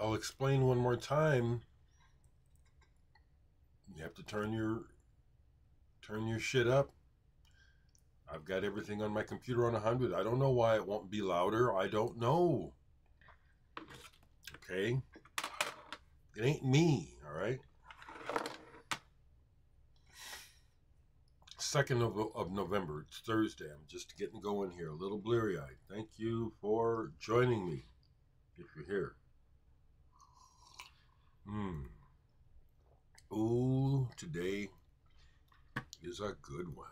I'll explain one more time. You have to turn your shit up. I've got everything on my computer on 100. I don't know why it won't be louder. I don't know. Okay? It ain't me, all right? 2nd of November. It's Thursday. I'm just getting going here. A little bleary-eyed. Thank you for joining me, if you're here. Ooh, today is a good one.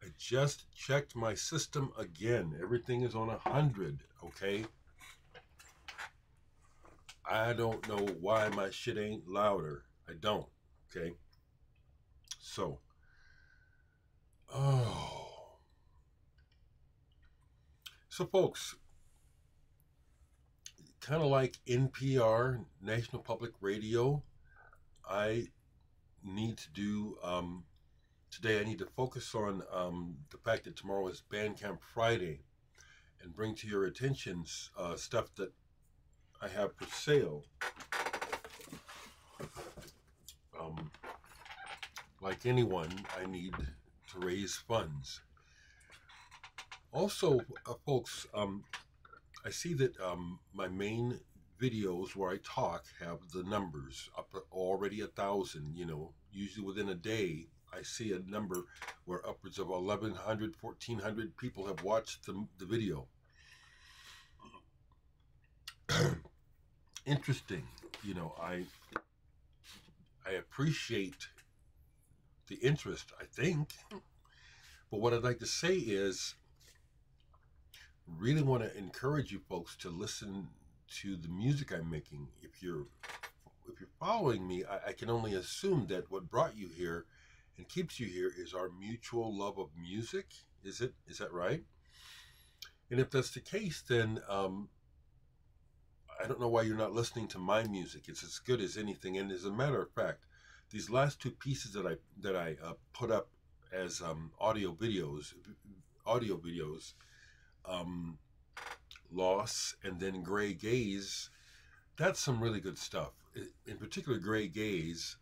I just checked my system again. Everything is on 100, okay? I don't know why my shit ain't louder. I don't, okay? So, So folks, kind of like NPR, National Public Radio, I need to do, today I need to focus on the fact that tomorrow is Bandcamp Friday and bring to your attention stuff that I have for sale. Like anyone, I need to raise funds. Also, folks, I see that my main videos where I talk have the numbers up already 1,000. You know, usually within a day, I see a number where upwards of 1,100, 1,400 people have watched the video. Interesting. You know, I appreciate the interest, I think. But what I'd like to say is, really want to encourage you folks to listen to the music I'm making. If you're following me, I can only assume that what brought you here and keeps you here is our mutual love of music. Is that right? And if that's the case, then I don't know why you're not listening to my music. It's as good as anything. And as a matter of fact, these last two pieces that I put up as audio videos, Loss and then Gray Gaze, that's some really good stuff. In particular, Gray Gaze,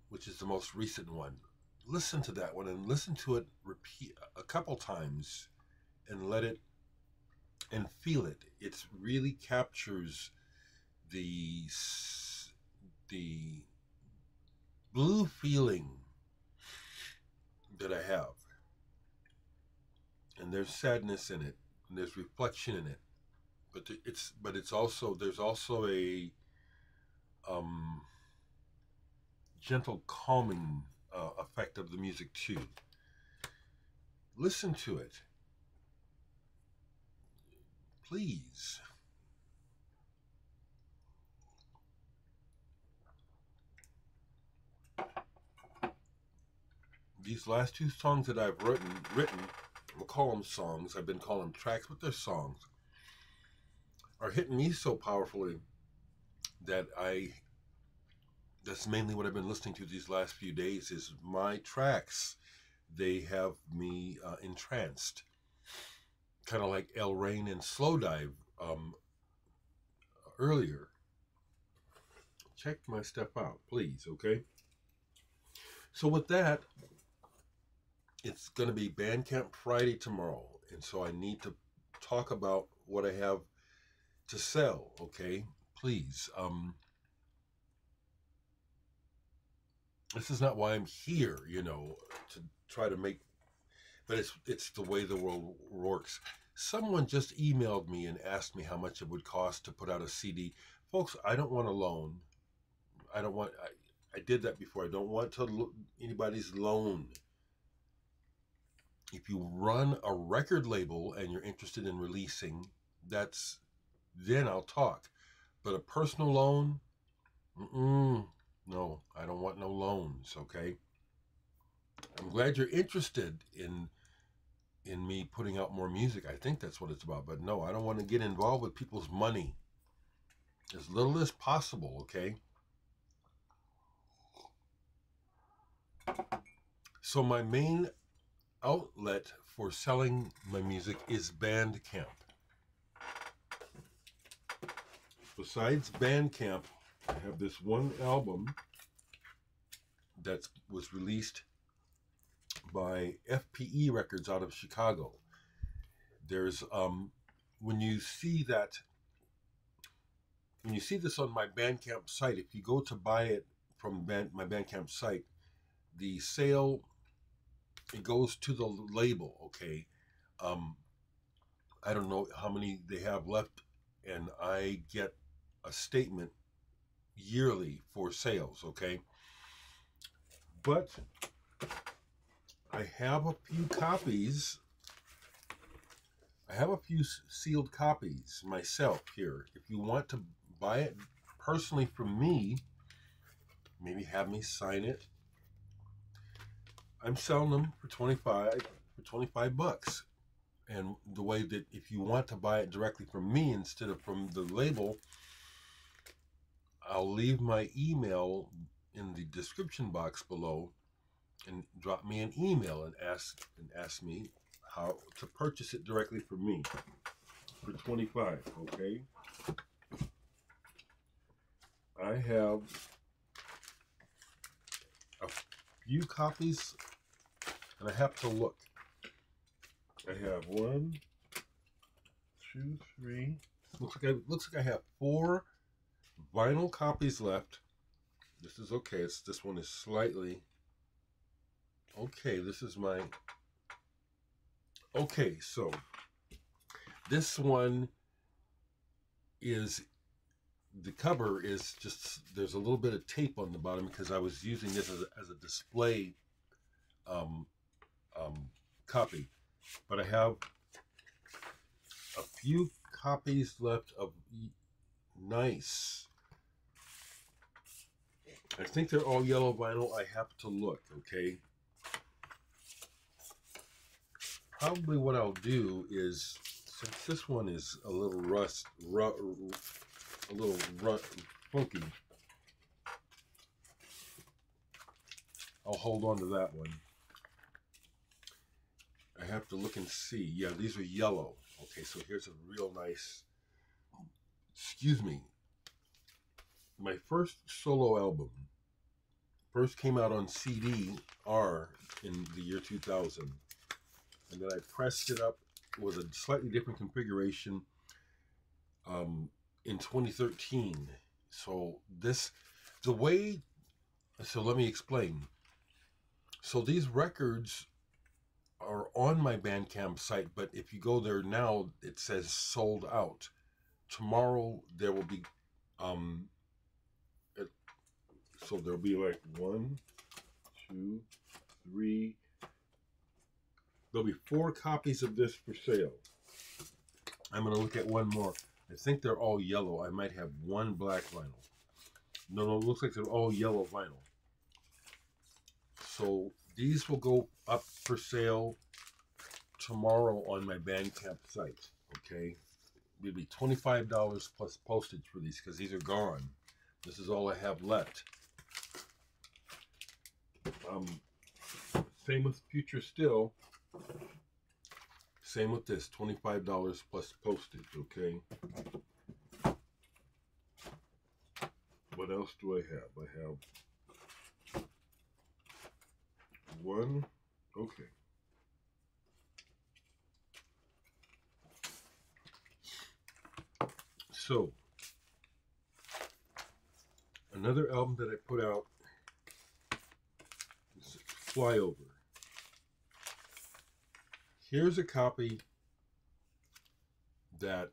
which is the most recent one. Listen to that one and listen to it repeat a couple times and let it and feel it. It really captures the blue feeling that I have. And there's sadness in it, and there's reflection in it. But there's also a gentle calming effect of the music too. Listen to it, please. These last two songs that I've written, we'll call them songs. I've been calling them tracks, but they're songs. Are hitting me so powerfully that that's mainly what I've been listening to these last few days is my tracks. They have me entranced. Kind of like El Rain and Slow Dive earlier. Check my stuff out, please, okay? So with that, it's going to be Bandcamp Friday tomorrow. And so I need to talk about what I have to sell, okay? Please. This is not why I'm here, you know, to try to make, but it's the way the world works. Someone just emailed me and asked me how much it would cost to put out a CD. Folks, I don't want a loan. I did that before. I don't want anybody's loan. If you run a record label and you're interested in releasing, then I'll talk. But a personal loan, no, I don't want no loans, okay? I'm glad you're interested in me putting out more music. I think that's what it's about. But no, I don't want to get involved with people's money. As little as possible, okay? So my main outlet for selling my music is Bandcamp. besides Bandcamp, I have this one album that was released by FPE Records out of Chicago. There's when you see this on my Bandcamp site, if you go to buy it from my Bandcamp site, the sale, it goes to the label, okay? I don't know how many they have left, and I get a statement yearly for sales, okay? But I have a few copies. I have a few sealed copies myself here. If you want to buy it personally from me, maybe have me sign it. I'm selling them for 25 bucks. And the way that if you want to buy it directly from me instead of from the label, I'll leave my email in the description box below, and drop me an email and ask me how to purchase it directly from me for 25, okay? I have a few copies, and I have to look. I have 1, 2, 3. Looks like I have 4 vinyl copies left. This is okay. This one is slightly okay. This is my okay. So this one is, the cover is just, there's a little bit of tape on the bottom because I was using this as a display copy. But I have a few copies left of nice. I think they're all yellow vinyl. I have to look, okay? Probably what I'll do is, since this one is a little funky, I'll hold on to that one. I have to look and see. Yeah, these are yellow. Okay, so here's a real nice, excuse me. My first solo album first came out on CD-R in the year 2000. And then I pressed it up with a slightly different configuration in 2013. So let me explain. So these records are on my Bandcamp site, but if you go there now, it says sold out. Tomorrow there will be so there'll be like 1, 2, 3. There'll be 4 copies of this for sale. I'm gonna look at one more. I think they're all yellow. I might have one black vinyl. No, it looks like they're all yellow vinyl. So these will go up for sale tomorrow on my Bandcamp site, okay? It'll be $25 plus postage for these because these are gone. This is all I have left. Same with Future Still. Same with this, $25 plus postage, okay? What else do I have? I have 1, okay. So, another album that I put out is Flyover. Here's a copy that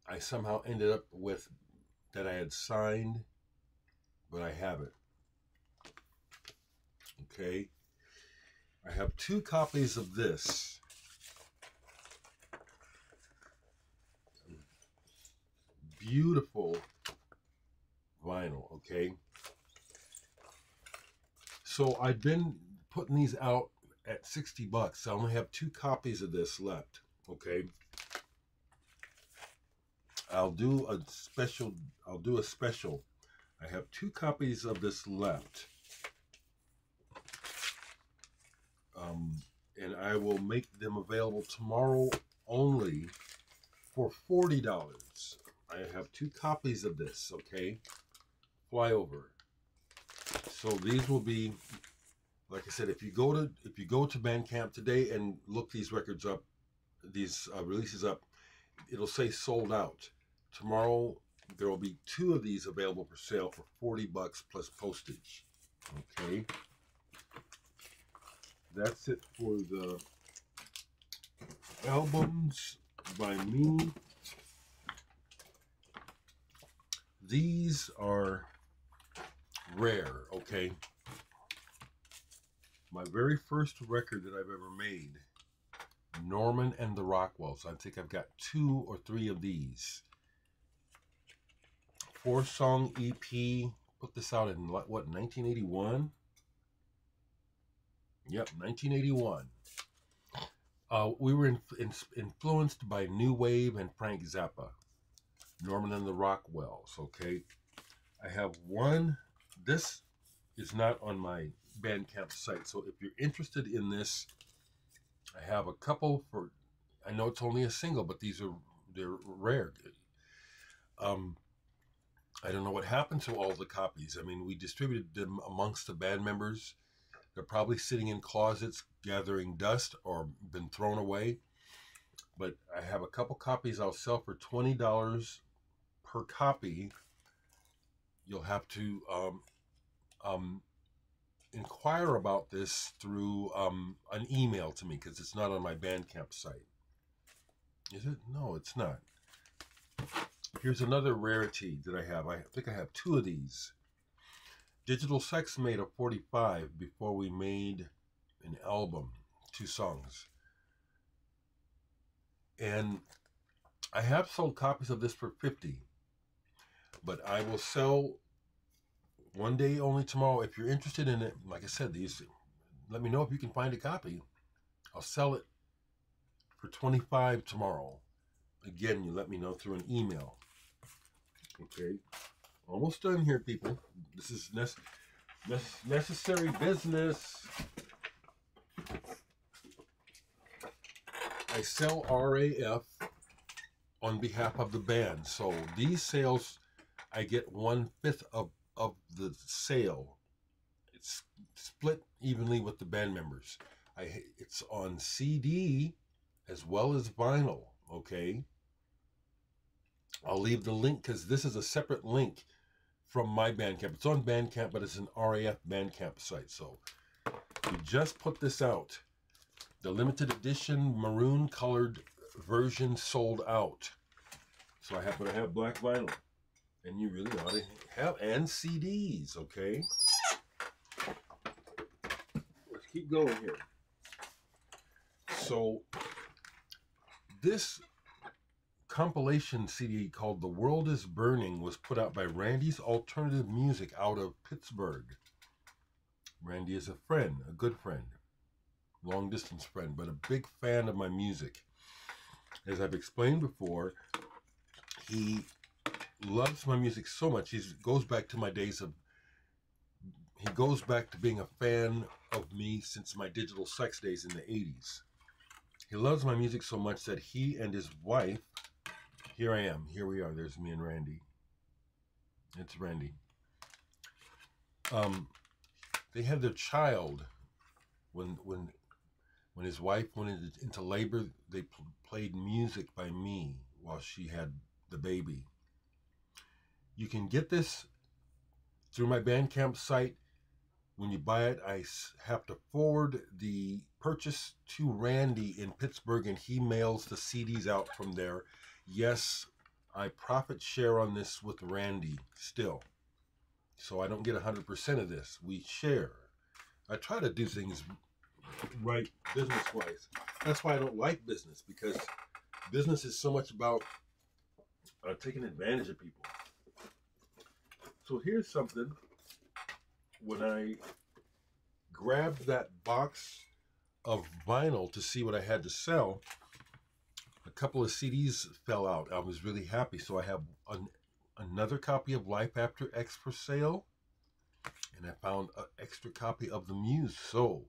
I somehow ended up with, that I had signed, but I haven't. Okay. I have 2 copies of this. Beautiful vinyl, okay? So I've been putting these out at 60 bucks. I only have 2 copies of this left, okay? I'll do a special. I have 2 copies of this left. And I will make them available tomorrow only for $40. I have 2 copies of this, okay? Fly over. So these will be, like I said, if you go to Bandcamp today and look these records up, these releases up, it'll say sold out. Tomorrow there will be 2 of these available for sale for $40 plus postage. Okay. That's it for the albums by me. These are rare, okay? My very first record that I've ever made, Norman and the Rockwells. I think I've got 2 or 3 of these. 4-song EP. Put this out in what, 1981? Yep, 1981. We were influenced by New Wave and Frank Zappa. Norman and the Rockwells, okay? I have one. This is not on my Bandcamp site, so if you're interested in this, I have a couple for, I know it's only a single, but they're rare. I don't know what happened to all the copies. I mean, we distributed them amongst the band members. They're probably sitting in closets gathering dust or been thrown away. But I have a couple copies I'll sell for $20 per copy. You'll have to inquire about this through an email to me, because it's not on my Bandcamp site. Is it? No, it's not. Here's another rarity that I have. I think I have 2 of these. Digital Sex made a 45 before we made an album, 2 songs. And I have sold copies of this for $50. But I will sell one day only tomorrow. If you're interested in it, like I said, these, let me know if you can find a copy. I'll sell it for $25 tomorrow. Again, you let me know through an email. Okay, almost done here, people. This is necessary business. I sell RAF on behalf of the band, so these sales, I get 1/5 of the sale. It's split evenly with the band members. It's on CD as well as vinyl. Okay. I'll leave the link, because this is a separate link from my Bandcamp. It's on Bandcamp, but it's an RAF Bandcamp site. So we just put this out. The limited edition maroon colored version sold out. So I have black vinyl. And you really ought to have, and CDs, okay? Let's keep going here. So this compilation CD called The World is Burning was put out by Randy's Alternative Music out of Pittsburgh. Randy is a friend, a good friend, long distance friend, but a big fan of my music. As I've explained before, he loves my music so much. He goes back to my days of, he goes back to being a fan of me since my Digital Sex days in the 80s. He loves my music so much that he and his wife, here I am, here we are, there's me and Randy. It's Randy. They had their child when his wife went into labor. They played music by me while she had the baby. You can get this through my Bandcamp site. When you buy it, I have to forward the purchase to Randy in Pittsburgh, and he mails the CDs out from there. Yes, I profit share on this with Randy still. So I don't get 100% of this. We share. I try to do things right business-wise. That's why I don't like business, because business is so much about taking advantage of people. So here's something. When I grabbed that box of vinyl to see what I had to sell, a couple of CDs fell out. I was really happy. So I have another copy of Life After X for sale, and I found an extra copy of The Muse. So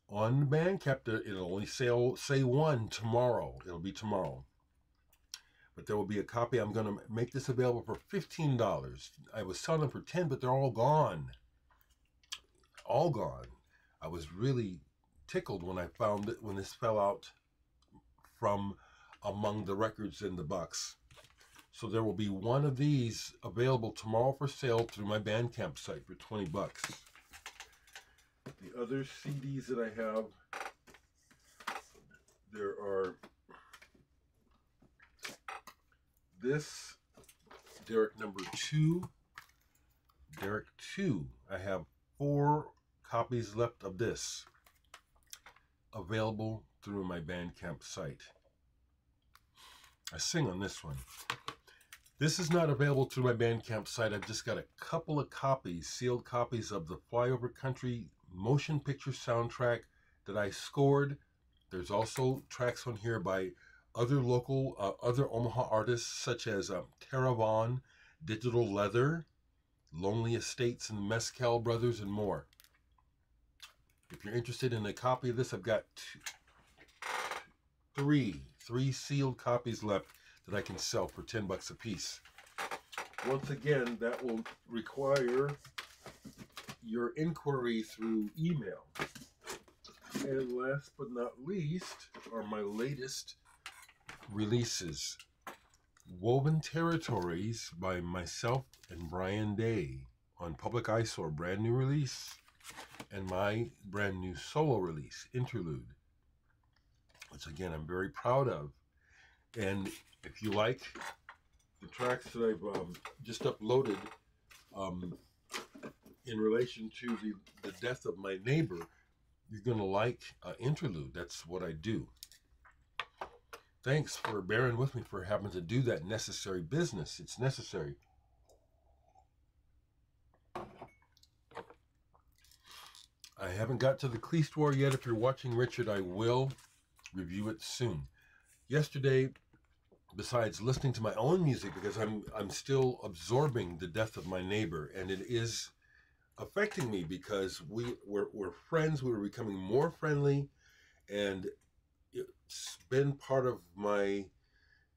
on Bandcamp, it'll only say one tomorrow. It'll be tomorrow. but there will be a copy. I'm going to make this available for $15. I was selling them for $10, but they're all gone. All gone. I was really tickled when I found it, when this fell out from among the records in the box. So there will be one of these available tomorrow for sale through my Bandcamp site for $20. The other CDs that I have, there are this Dereck number 2, Dereck 2. I have 4 copies left of this available through my Bandcamp site. I sing on this one. This is not available through my Bandcamp site. I've just got a couple of copies, sealed copies of the Flyover Country motion picture soundtrack that I scored. There's also tracks on here by other local, other Omaha artists such as Tara Vaughn, Digital Leather, Lonely Estates and Mescal Brothers, and more. If you're interested in a copy of this, I've got three sealed copies left that I can sell for $10 a piece. Once again, that will require your inquiry through email. And last but not least are my latest releases. Woven Territories by myself and Brian Day on Public Eyesore, brand new release, and my brand new solo release, Interlude, which again I'm very proud of. And if you like the tracks that I've just uploaded in relation to the death of my neighbor, you're going to like Interlude. That's what I do. Thanks for bearing with me for having to do that necessary business. It's necessary. I haven't got to the Cleast War yet. If you're watching Richard, I will review it soon. Yesterday, besides listening to my own music, because I'm still absorbing the death of my neighbor, and it is affecting me because we're friends. We were becoming more friendly, and it's been part of my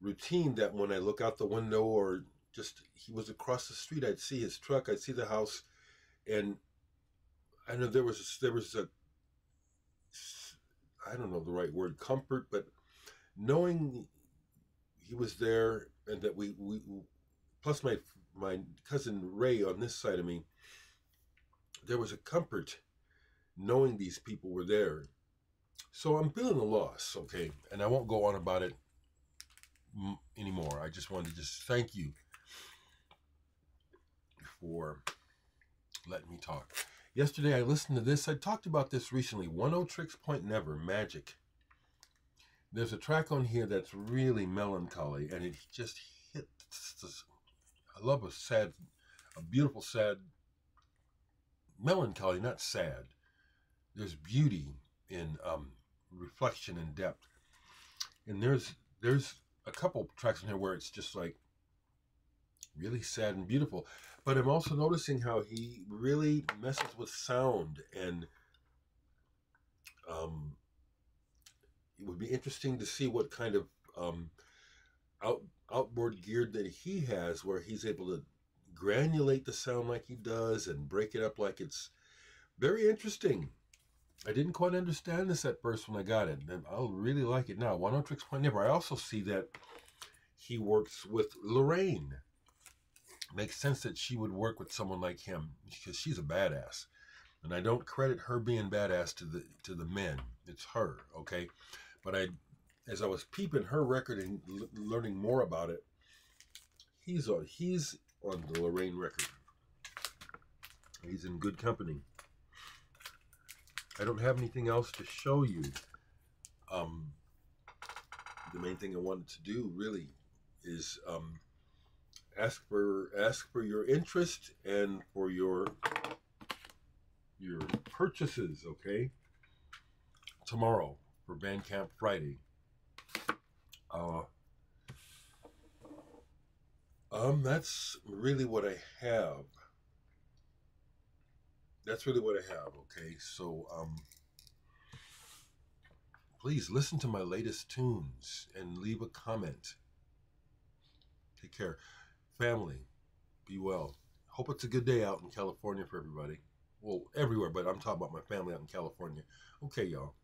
routine that when I look out the window or just he was across the street, I'd see his truck, I'd see the house, and I know there was a, I don't know the right word, comfort, but knowing he was there, and that we plus my cousin Ray on this side of me, there was a comfort knowing these people were there. So I'm feeling a loss, okay? And I won't go on about it anymore. I just wanted to thank you for letting me talk. Yesterday I listened to this. I talked about this recently. Oneohtrix Point Never, Magic. There's a track on here that's really melancholy, and it just hits. I love a beautiful, sad melancholy, not sad. There's beauty in reflection and depth. And there's a couple tracks in here where it's just like really sad and beautiful. But I'm also noticing how he really messes with sound, and it would be interesting to see what kind of outboard gear that he has, where he's able to granulate the sound like he does and break it up like it's very interesting. I didn't quite understand this at first when I got it, and I'll really like it now. Oneohtrix Point Never. I also see that he works with Lorraine. Makes sense that she would work with someone like him because she's a badass, and I don't credit her being badass to the men. It's her, okay? But as I was peeping her record and learning more about it, he's on the Lorraine record. He's in good company. I don't have anything else to show you. The main thing I wanted to do really is ask for your interest and for your purchases, okay? Tomorrow for Bandcamp Friday. That's really what I have. That's really what I have, okay? So, please listen to my latest tunes and leave a comment. Take care. Family, be well. Hope it's a good day out in California for everybody. Well, everywhere, but I'm talking about my family out in California. Okay, y'all.